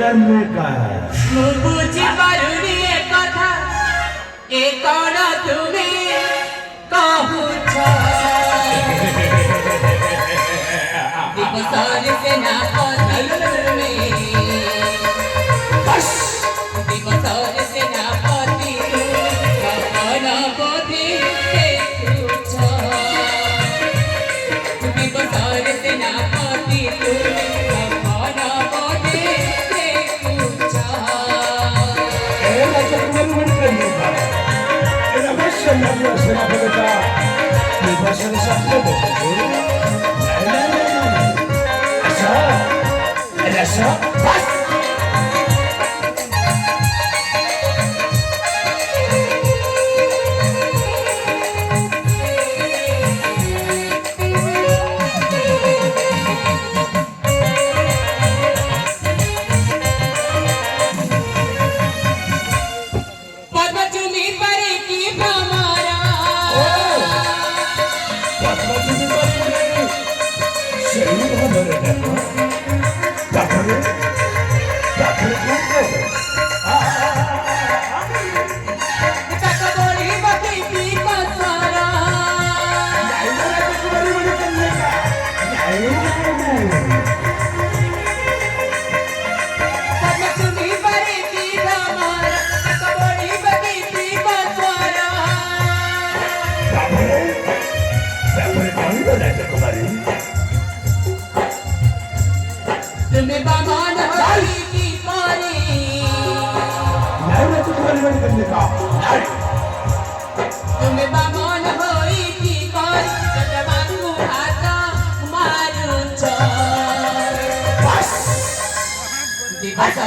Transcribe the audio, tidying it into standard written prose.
करने का है। बुझी पारुनी ए कथा ए कौन तुम्हें कहूछ दिवसर से ना पति तुम्हें दिवसर से ना पति कौन बोधे देखुछ दिवसर से ना पति तुम्हें कौन बोधे देखुछ पद्मचूमी परे की भ्रमरा कटोरी बकी की पसरा पद्मचूमी परे की भ्रमरा कटोरी बकी की पसरा तुम्हें बामान होई की पानी तुम्हें बामान होई की पानी जटवानु आता मारू छ दिवस